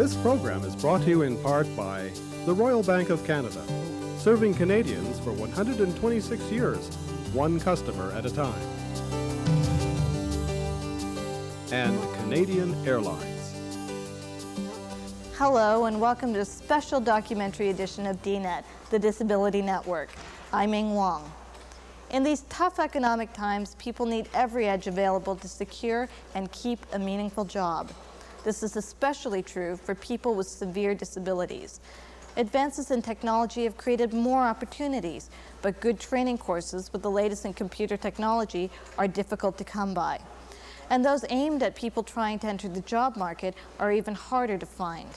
This program is brought to you in part by the Royal Bank of Canada, serving Canadians for 126 years, one customer at a time. And Canadian Airlines. Hello and welcome to a special documentary edition of DNET, the Disability Network. I'm Ming Wong. In these tough economic times, people need every edge available to secure and keep a meaningful job. This is especially true for people with severe disabilities. Advances in technology have created more opportunities, but good training courses with the latest in computer technology are difficult to come by. And those aimed at people trying to enter the job market are even harder to find.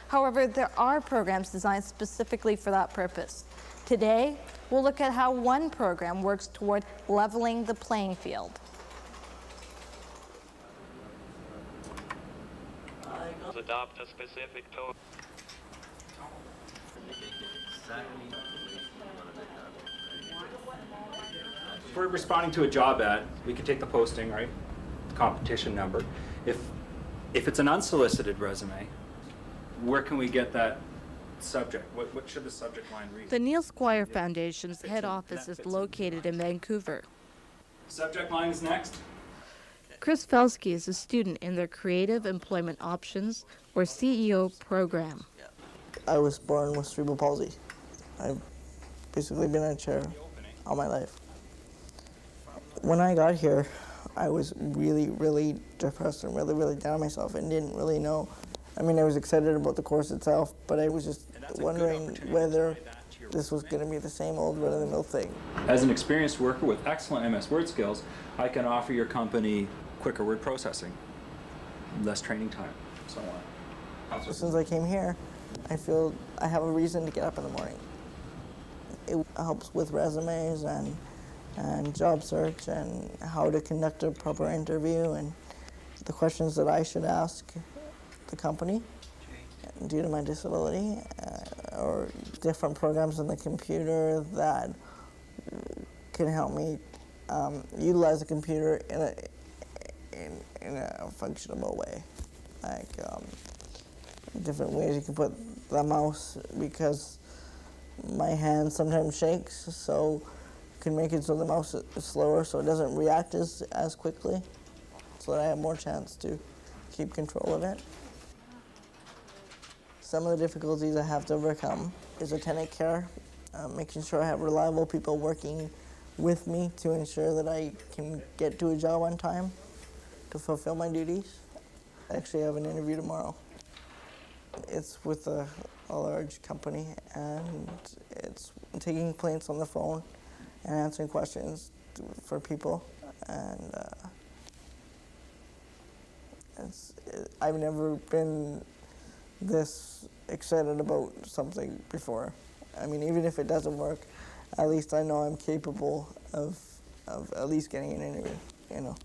However, there are programs designed specifically for that purpose. Today, we'll look at how one program works toward leveling the playing field. Adopt a specific tone. If we're responding to a job ad, we can take the posting, right? The competition number. If it's an unsolicited resume, where can we get that subject? What should the subject line read? The Neil Squire Foundation's head office is located in Vancouver. Subject line is next. Chris Felsky is a student in their Creative Employment Options, or CEO, program. I was born with cerebral palsy. I've basically been in a chair all my life. When I got here, I was really depressed and really down on myself and didn't really know. I mean, I was excited about the course itself, but I was just wondering whether this was going to be the same old run-of-the-mill thing. As an experienced worker with excellent MS Word skills, I can offer your company quicker word processing, less training time, so on. Since I came here, I feel I have a reason to get up in the morning. It helps with resumes and job search and how to conduct a proper interview and the questions that I should ask the company due to my disability, or different programs on the computer that can help me utilize the computer in a functional way. Like different ways you can put the mouse, because my hand sometimes shakes, so you can make it so the mouse is slower so it doesn't react as quickly, so that I have more chance to keep control of it. Some of the difficulties I have to overcome is attendant care, making sure I have reliable people working with me to ensure that I can get to a job on time to fulfill my duties. I actually have an interview tomorrow. It's with a large company, and it's taking complaints on the phone and answering questions for people. And I've never been this excited about something before. I mean, even if it doesn't work, at least I know I'm capable of at least getting an interview, you know.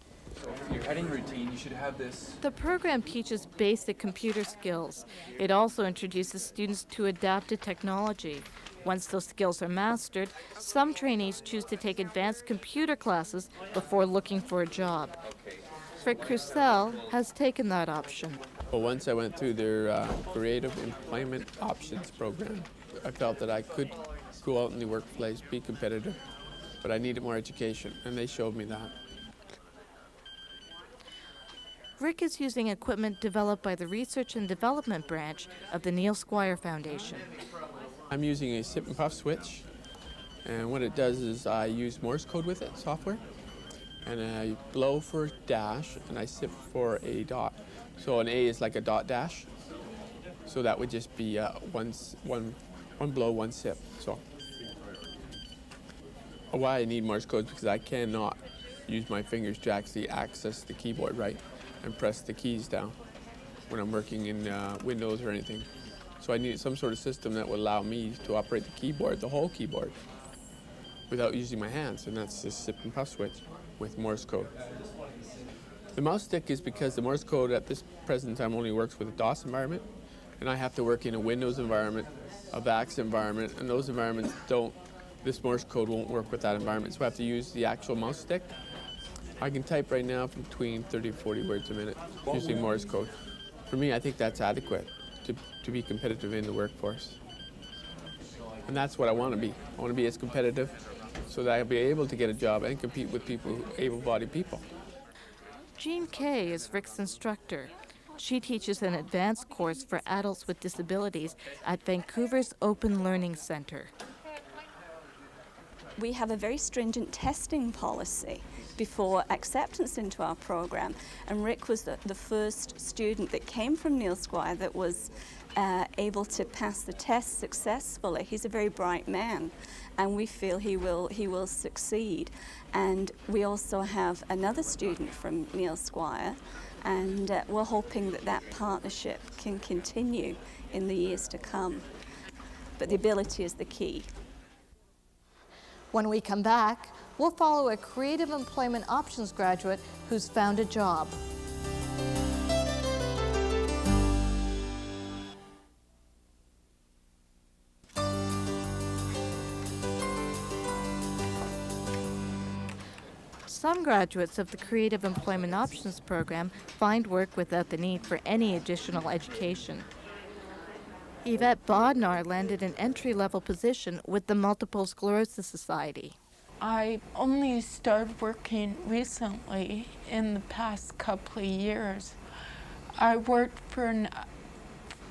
So for your heading routine, you should have this. The program teaches basic computer skills. It also introduces students to adaptive technology. Once those skills are mastered, some trainees choose to take advanced computer classes before looking for a job. Rick Crucell has taken that option. Well, once I went through their Creative Employment Options program, I felt that I could go out in the workplace, be competitive, but I needed more education, and they showed me that. Rick is using equipment developed by the Research and Development Branch of the Neil Squire Foundation. I'm using a sip and puff switch, and what it does is I use Morse code with it, software, and I blow for dash, and I sip for a dot. So an A is like a dot dash, so that would just be one blow, one sip. So why I need Morse code is because I cannot use my fingers to actually access the keyboard, right, and press the keys down when I'm working in Windows or anything. So I need some sort of system that will allow me to operate the keyboard, the whole keyboard, without using my hands, and that's this sip and puff switch with Morse code. The mouse stick is because the Morse code at this present time only works with a DOS environment, and I have to work in a Windows environment, a VAX environment, and those environments this Morse code won't work with that environment, so I have to use the actual mouse stick. I can type right now between 30 to 40 words a minute using Morse code. For me, I think that's adequate. to be competitive in the workforce. And that's what I want to be. I want to be as competitive so that I'll be able to get a job and compete with people, able-bodied people. Jean Kay is Rick's instructor. She teaches an advanced course for adults with disabilities at Vancouver's Open Learning Centre. We have a very stringent testing policy before acceptance into our program, and Rick was the first student that came from Neil Squire that was able to pass the test successfully. He's a very bright man, and we feel he will succeed. And we also have another student from Neil Squire, and we're hoping that that partnership can continue in the years to come. But the ability is the key. When we come back, we'll follow a creative employment options graduate who's found a job. Some graduates of the Creative Employment Options program find work without the need for any additional education. Yvette Bodnar landed an entry-level position with the Multiple Sclerosis Society. I only started working recently in the past couple of years. I worked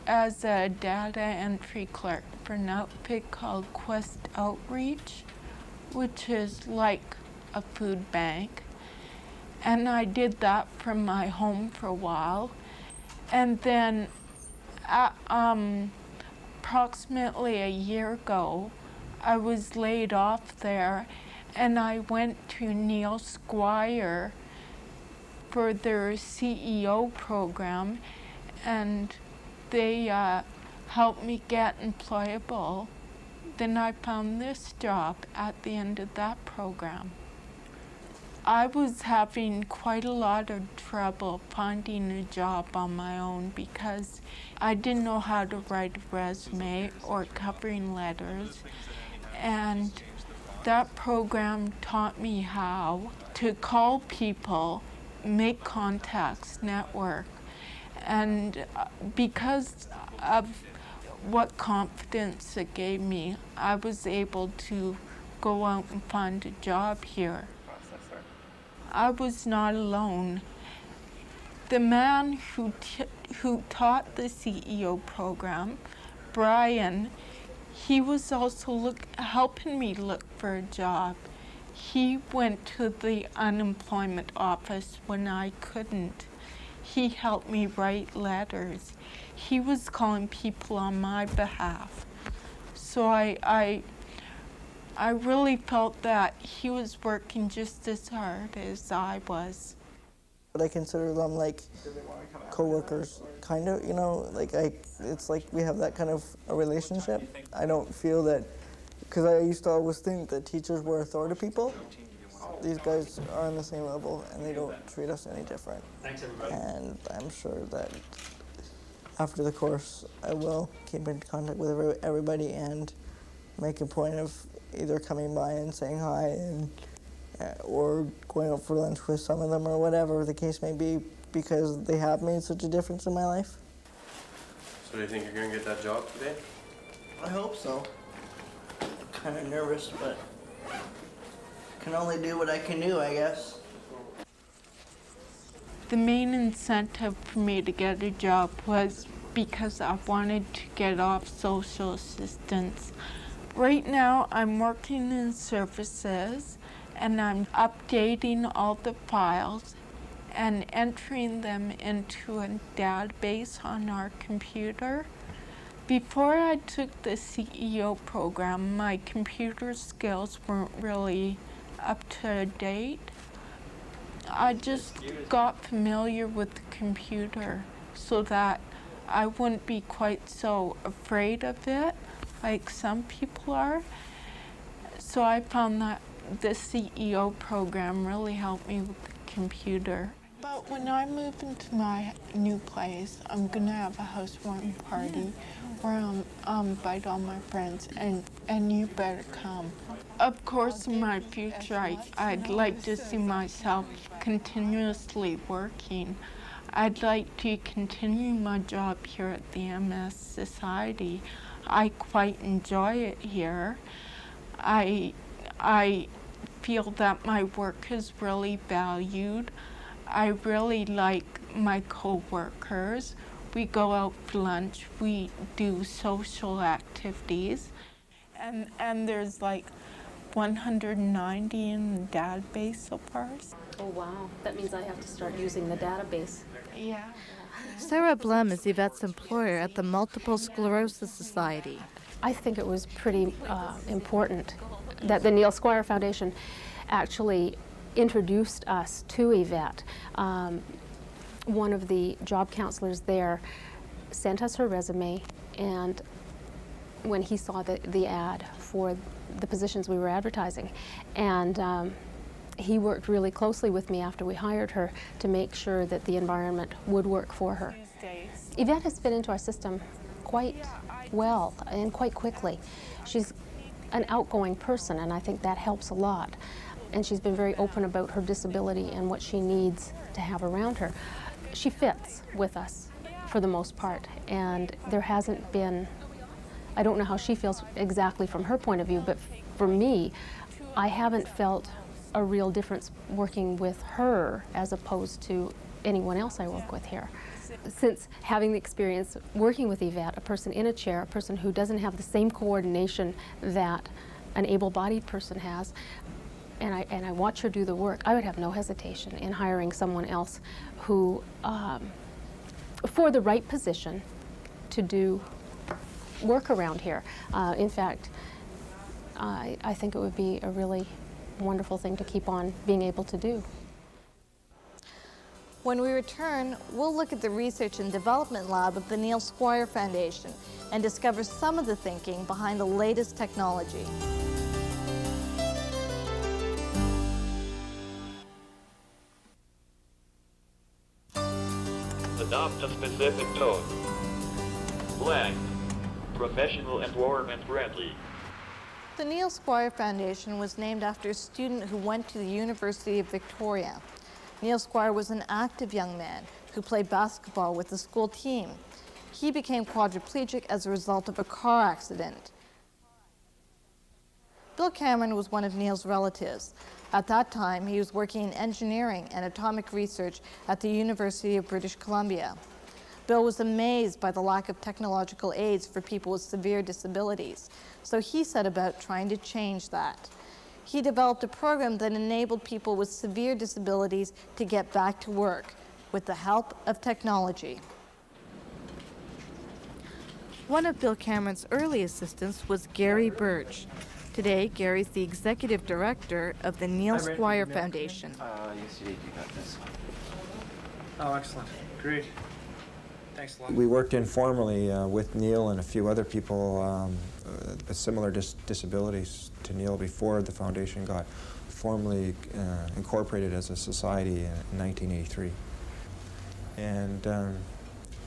as a data entry clerk for an outfit called Quest Outreach, which is like a food bank. And I did that from my home for a while. And then approximately a year ago, I was laid off there, and I went to Neil Squire for their CEO program, and they helped me get employable. Then I found this job at the end of that program. I was having quite a lot of trouble finding a job on my own because I didn't know how to write a resume or covering letters, and that program taught me how to call people, make contacts, network, and because of what confidence it gave me, I was able to go out and find a job here. I was not alone. The man who taught the CEO program, Brian, he was also helping me look for a job. He went to the unemployment office when I couldn't. He helped me write letters. He was calling people on my behalf. So I really felt that he was working just as hard as I was. But I consider them like co-workers, kind of, you know, it's like we have that kind of a relationship. I don't feel that, because I used to always think that teachers were authority people. These guys are on the same level, and they don't treat us any different. Thanks, everybody. And I'm sure that after the course, I will keep in contact with everybody and make a point of either coming by and saying hi, and or going out for lunch with some of them, or whatever the case may be, because they have made such a difference in my life. So do you think you're going to get that job today? I hope so. I'm kind of nervous, but can only do what I can do, I guess. The main incentive for me to get a job was because I wanted to get off social assistance. Right now, I'm working in services, and I'm updating all the files and entering them into a database on our computer. Before I took the CEO program, my computer skills weren't really up to date. I just got familiar with the computer so that I wouldn't be quite so afraid of it like some people are. So I found that the CEO program really helped me with the computer. But when I move into my new place, I'm gonna have a housewarming party where I'll invite all my friends, and you better come. Of course, in my future, I'd like to see myself continuously working. I'd like to continue my job here at the MS Society. I quite enjoy it here. I feel that my work is really valued. I really like my co-workers. We go out for lunch, we do social activities, and there's like 190 in the database so far. Oh wow, that means I have to start using the database. Yeah. Sarah Blum is Yvette's employer at the Multiple Sclerosis Society. I think it was pretty important that the Neil Squire Foundation actually introduced us to Yvette. One of the job counselors there sent us her resume, and when he saw the ad for the positions we were advertising, and he worked really closely with me after we hired her to make sure that the environment would work for her. Yvette has fit into our system quite well and quite quickly. She's an outgoing person, and I think that helps a lot. And she's been very open about her disability and what she needs to have around her. She fits with us for the most part, and there hasn't been, I don't know how she feels exactly from her point of view, but for me, I haven't felt a real difference working with her as opposed to anyone else I work with here. Since having the experience working with Yvette, a person in a chair, a person who doesn't have the same coordination that an able-bodied person has, and I watch her do the work, I would have no hesitation in hiring someone else who, for the right position, to do work around here. In fact, I think it would be a really wonderful thing to keep on being able to do. When we return, we'll look at the Research and Development Lab of the Neil Squire Foundation and discover some of the thinking behind the latest technology. Adopt a specific tone. Blank. Professional environment friendly. The Neil Squire Foundation was named after a student who went to the University of Victoria. Neil Squire was an active young man who played basketball with the school team. He became quadriplegic as a result of a car accident. Bill Cameron was one of Neil's relatives. At that time, he was working in engineering and atomic research at the University of British Columbia. Bill was amazed by the lack of technological aids for people with severe disabilities, so he set about trying to change that. He developed a program that enabled people with severe disabilities to get back to work with the help of technology. One of Bill Cameron's early assistants was Gary Birch. Today, Gary's the executive director of the Neil Squire Foundation. Yes, you did. You got this one. Oh, excellent. Great. Thanks a lot. We worked informally with Neil and a few other people with similar disabilities to Neil before the foundation got formally incorporated as a society in 1983. And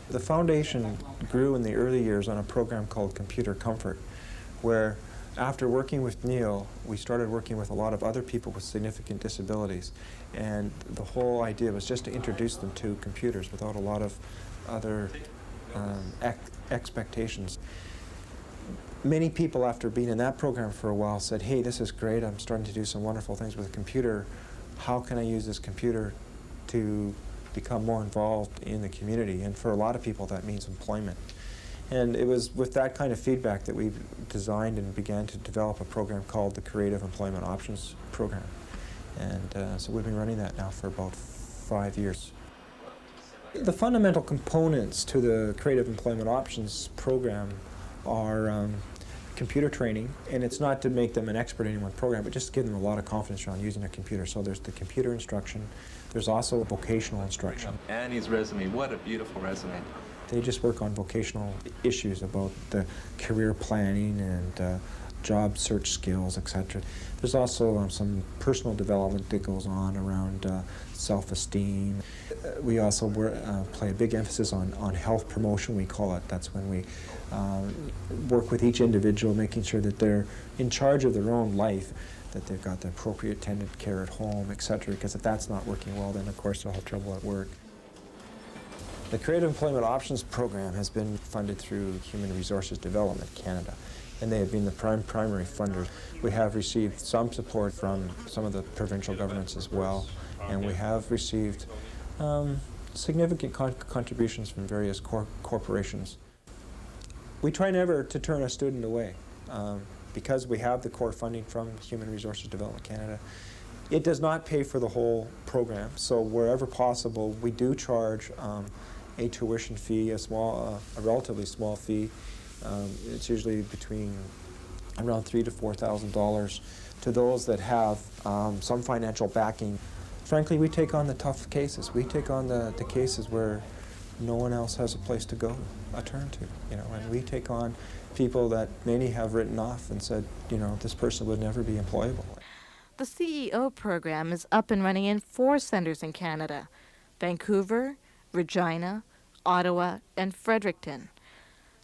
the foundation grew in the early years on a program called Computer Comfort, where after working with Neil, we started working with a lot of other people with significant disabilities. And the whole idea was just to introduce them to computers without a lot of other expectations. Many people, after being in that program for a while, said, hey, this is great, I'm starting to do some wonderful things with a computer. How can I use this computer to become more involved in the community? And for a lot of people, that means employment. And it was with that kind of feedback that we designed and began to develop a program called the Creative Employment Options Program. And so we've been running that now for about 5 years. The fundamental components to the Creative Employment Options Program are computer training, and it's not to make them an expert in any one program, but just to give them a lot of confidence around using a computer. So there's the computer instruction, there's also vocational instruction. Annie's resume, what a beautiful resume. They just work on vocational issues about the career planning and job search skills, etc. There's also some personal development that goes on around self-esteem. We also play a big emphasis on health promotion, we call it. That's when we work with each individual, making sure that they're in charge of their own life, that they've got the appropriate tended care at home, etc. Because if that's not working well, then of course they'll have trouble at work. The Creative Employment Options Program has been funded through Human Resources Development Canada, and they have been the primary funders. We have received some support from some of the provincial governments as well, and we have received significant contributions from various corporations. We try never to turn a student away. Because we have the core funding from Human Resources Development Canada, it does not pay for the whole program. So wherever possible, we do charge a tuition fee, a relatively small fee. It's usually between around $3,000 to $4,000 to those that have some financial backing. Frankly, we take on the tough cases. We take on the cases where no one else has a place to go, a turn to, and we take on people that many have written off and said, this person would never be employable. The CEO program is up and running in 4 centers in Canada: Vancouver, Regina, Ottawa, and Fredericton.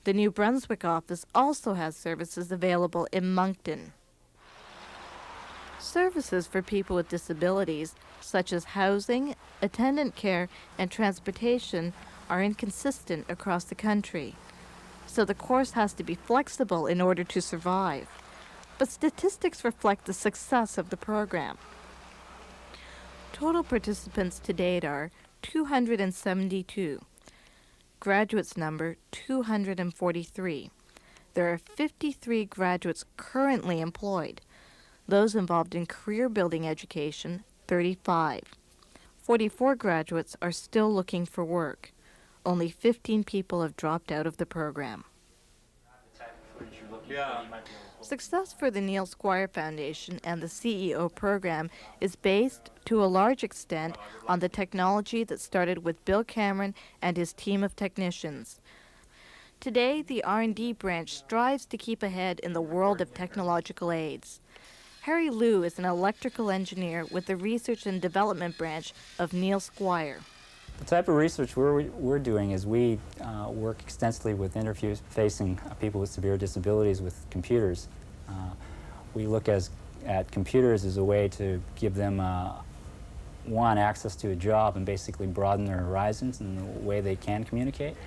The New Brunswick office also has services available in Moncton. Services for people with disabilities, such as housing, attendant care, and transportation, are inconsistent across the country. So the course has to be flexible in order to survive. But statistics reflect the success of the program. Total participants to date are 272. Graduates number 243. There are 53 graduates currently employed. Those involved in career-building education, 35. 44 graduates are still looking for work. Only 15 people have dropped out of the program. Success for the Neil Squire Foundation and the CEO program is based, to a large extent, on the technology that started with Bill Cameron and his team of technicians. Today, the R&D branch strives to keep ahead in the world of technological aids. Harry Liu is an electrical engineer with the Research and Development branch of Neil Squire. The type of research we're doing is we work extensively with interfacing people with severe disabilities with computers. We look at computers as a way to give them, one, access to a job and basically broaden their horizons and the way they can communicate.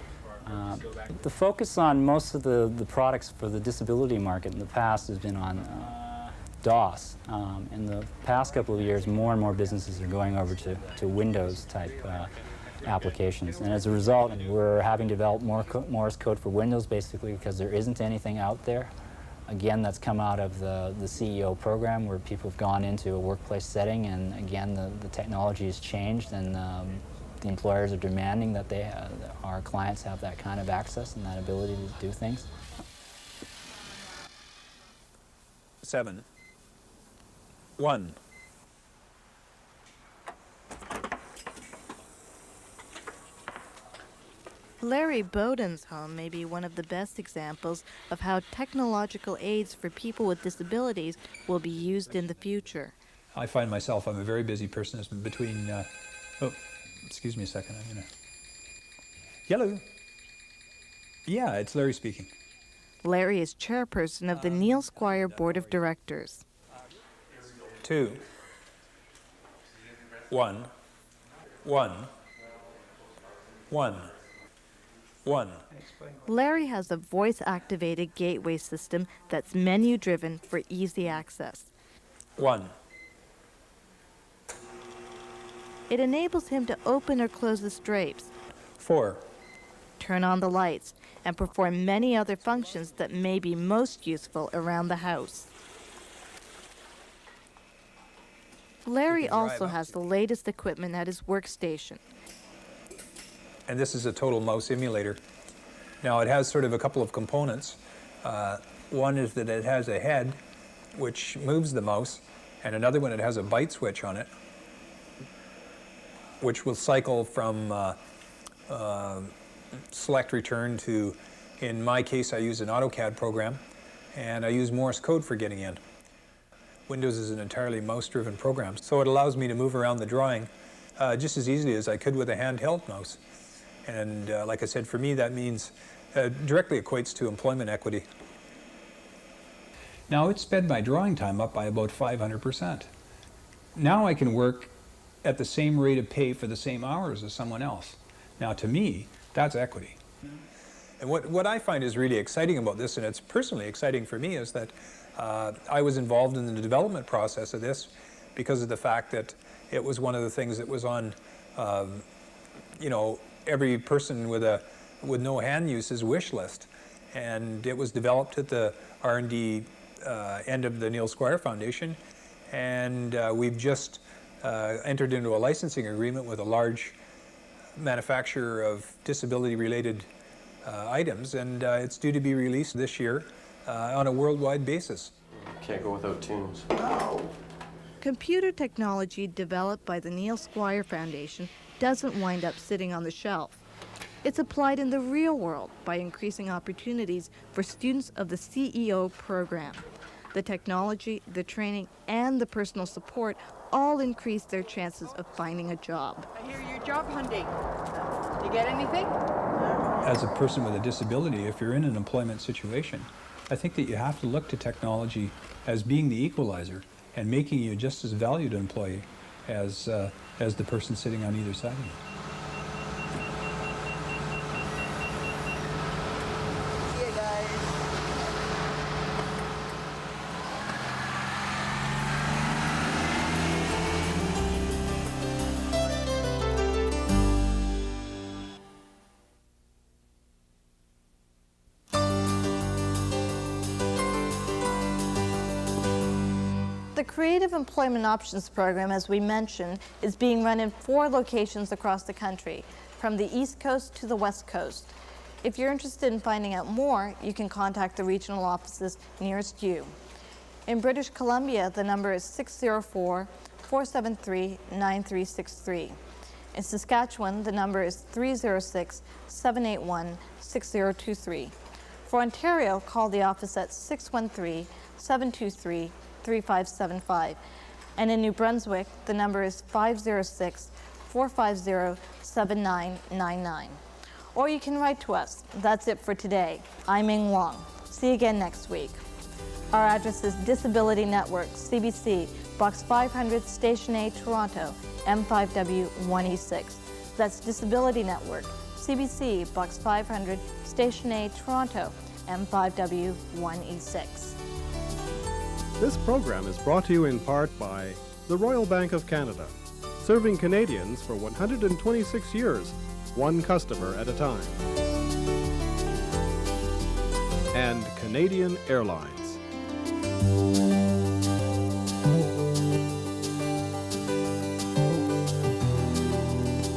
The focus on most of the products for the disability market in the past has been on DOS. In the past couple of years, more and more businesses are going over to Windows-type applications. And as a result, we're having to develop more Morse code for Windows, basically because there isn't anything out there. Again, that's come out of the CEO program, where people have gone into a workplace setting, and again, the technology has changed, and the employers are demanding that our clients have that kind of access and that ability to do things. 7. 1. Larry Bowden's home may be one of the best examples of how technological aids for people with disabilities will be used in the future. I find myself, I'm a very busy person. It's between, oh, excuse me a second, I'm gonna... Hello. Yeah, it's Larry speaking. Larry is chairperson of the Neil Squire Board of Directors. 2. 1. 1. 1. 1. Larry has a voice-activated gateway system that's menu-driven for easy access. 1. It enables him to open or close the drapes, 4. turn on the lights, and perform many other functions that may be most useful around the house. Larry also has the latest equipment at his workstation. And this is a total mouse emulator. Now it has sort of a couple of components. One is that it has a head which moves the mouse, and another one, it has a byte switch on it, which will cycle from select return to, in my case, I use an AutoCAD program, and I use Morse code for getting in. Windows is an entirely mouse-driven program, so it allows me to move around the drawing just as easily as I could with a handheld mouse. And like I said, for me, that means directly equates to employment equity. Now it's sped my drawing time up by about 500%. Now I can work at the same rate of pay for the same hours as someone else. Now, to me, that's equity. And what I find is really exciting about this, and it's personally exciting for me, is that I was involved in the development process of this because of the fact that it was one of the things that was on, you know, every person with no hand use's wish list. And it was developed at the R&D end of the Neil Squire Foundation, and we've just entered into a licensing agreement with a large manufacturer of disability-related items, and it's due to be released this year on a worldwide basis. Can't go without tunes. Computer technology developed by the Neil Squire Foundation doesn't wind up sitting on the shelf. It's applied in the real world by increasing opportunities for students of the CEO program. The technology, the training, and the personal support all increase their chances of finding a job. I hear you're job hunting. You get anything? As a person with a disability, if you're in an employment situation, I think that you have to look to technology as being the equalizer and making you just as valued an employee as the person sitting on either side of you. See you guys. The Creative Employment Options Program, as we mentioned, is being run in 4 locations across the country, from the East Coast to the West Coast. If you're interested in finding out more, you can contact the regional offices nearest you. In British Columbia, the number is 604-473-9363. In Saskatchewan, the number is 306-781-6023. For Ontario, call the office at 613-723-3575. And in New Brunswick, the number is 506-450-7999. Or you can write to us. That's it for today. I'm Ming Wong. See you again next week. Our address is Disability Network, CBC, Box 500, Station A, Toronto, M5W 1E6. That's Disability Network, CBC, Box 500, Station A, Toronto, M5W 1E6. This program is brought to you in part by the Royal Bank of Canada, serving Canadians for 126 years, one customer at a time. And Canadian Airlines.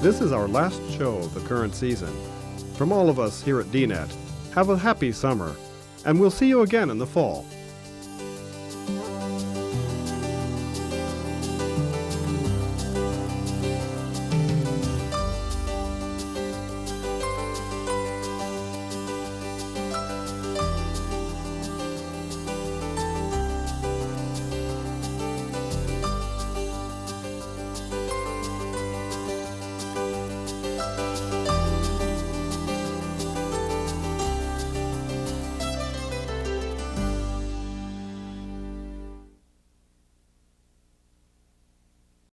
This is our last show of the current season. From all of us here at DNet, have a happy summer, and we'll see you again in the fall.